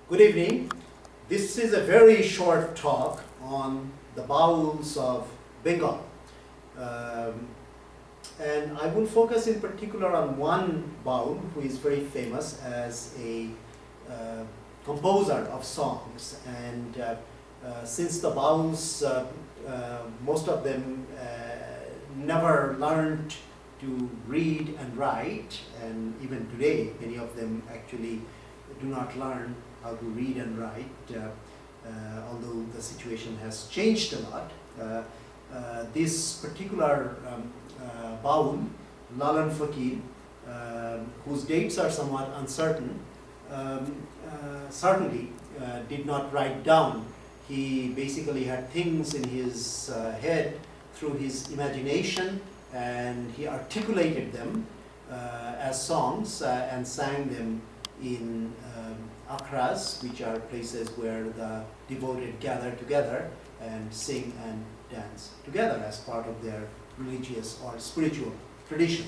Good evening. This is a very short talk on the Bauls of Bengal. And I will focus in particular on one Baul who is very famous as a composer of songs. And since the Bauls, most of them never learned to read and write, and even today many of them actually do not learn how to read and write, although the situation has changed a lot. This particular Baul, Lalan Fakir, whose dates are somewhat uncertain, certainly did not write down. He basically had things in his head through his imagination, and he articulated them as songs and sang them in akhras, which are places where the devoted gather together and sing and dance together as part of their religious or spiritual tradition.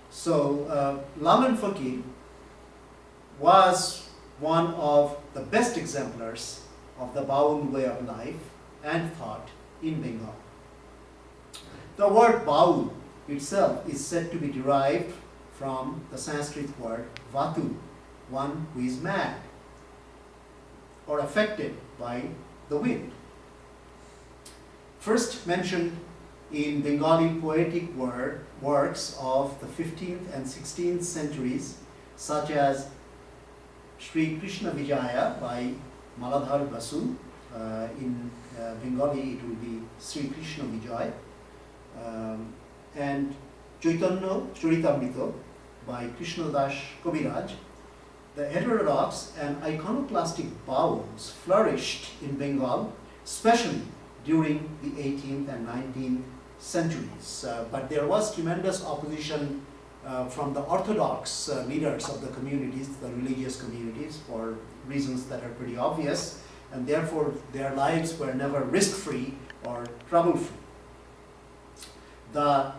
So Lalan Fakir was one of the best exemplars of the Baul way of life and thought in Bengal. The word Baul itself is said to be derived from the Sanskrit word Vatu, one who is mad or affected by the wind. First mentioned in Bengali poetic works of the 15th and 16th centuries, such as Sri Krishna Vijaya by Maladhar Basu. In Bengali it will be Sri Krishna Vijay. And Chaitanya Charitamrita by Krishnadas Kaviraj. The heterodox and iconoclastic Bauls flourished in Bengal, especially during the 18th and 19th centuries. But there was tremendous opposition from the orthodox leaders of the communities, the religious communities, for reasons that are pretty obvious, and therefore their lives were never risk-free or trouble-free. The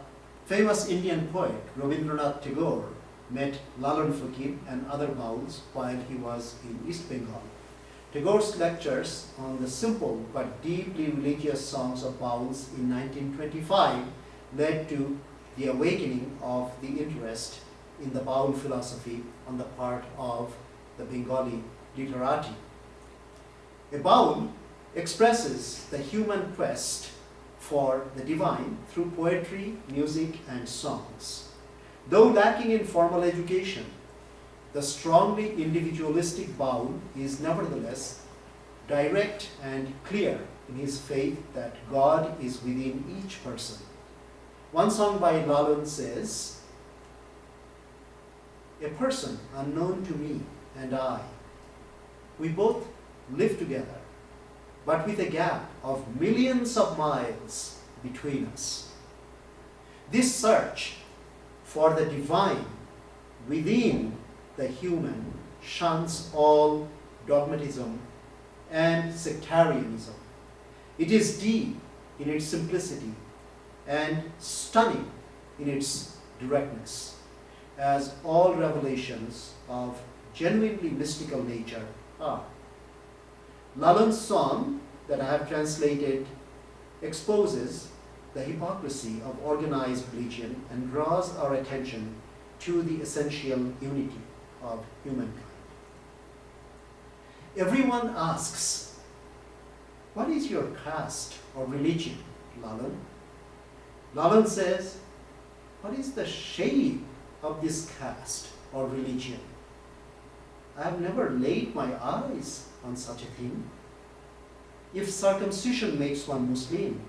famous Indian poet Rabindranath Tagore met Lalan Fakir and other Bauls while he was in East Bengal. Tagore's lectures on the simple but deeply religious songs of Bauls in 1925 led to the awakening of the interest in the Baul philosophy on the part of the Bengali literati. A Baul expresses the human quest for the divine through poetry, music, and songs. Though lacking in formal education, the strongly individualistic Baul is nevertheless direct and clear in his faith that God is within each person. One song by Lalan says, "A person unknown to me and I, we both live together, but with a gap of millions of miles between us. This search for the divine within the human shuns all dogmatism and sectarianism. It is deep in its simplicity and stunning in its directness, as all revelations of genuinely mystical nature are." Lalan's song that I have translated exposes the hypocrisy of organized religion and draws our attention to the essential unity of humankind. Everyone asks, "What is your caste or religion, Lalan?" Lalan says, "What is the shape of this caste or religion? I have never laid my eyes on such a thing. If circumcision makes one Muslim,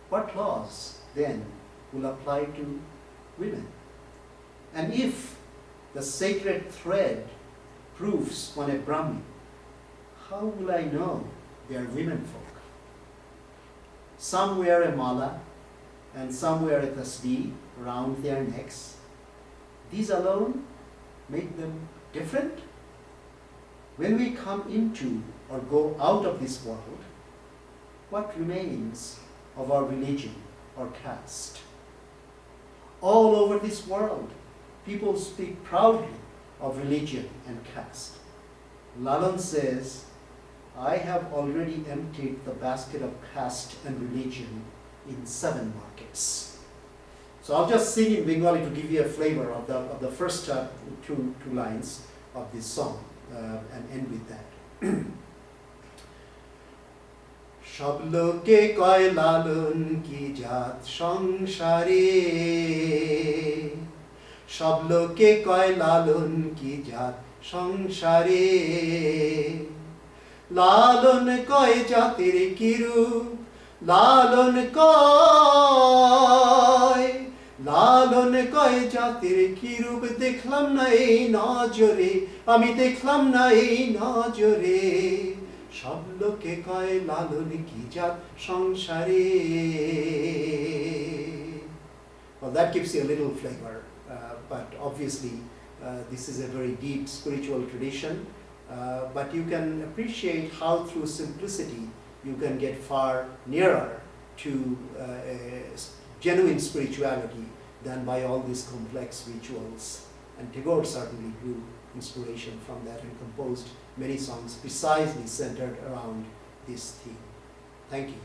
what laws then will apply to women? And if the sacred thread proves one a Brahmin, how will I know they are womenfolk? Some wear a mala and some wear a tasbih around their necks. These alone make them different? When we come into or go out of this world, what remains of our religion or caste? All over this world, people speak proudly of religion and caste. Lalan says, I have already emptied the basket of caste and religion in 7 markets. So I'll just sing in Bengali to give you a flavor of the first two lines of this song and end with that. সব লোকে কয় লালন কি জাত সংসারে, সব লোকে কয় লালন কি জাত সংসারে, লালন কয় জাতির কিরূপ, লালন কয় জাতির কিরূপ, দেখলাম না এই নজরে, আমি দেখলাম না এই নজরে, সব লোকে কয় লালন কি জাত সংসারে. Well, that gives you a little flavor, but obviously this is a very deep spiritual tradition, but you can appreciate how through simplicity you can get far nearer to genuine spirituality than by all these complex rituals. And Tagore certainly drew inspiration from that and composed many songs precisely centered around this theme. Thank you.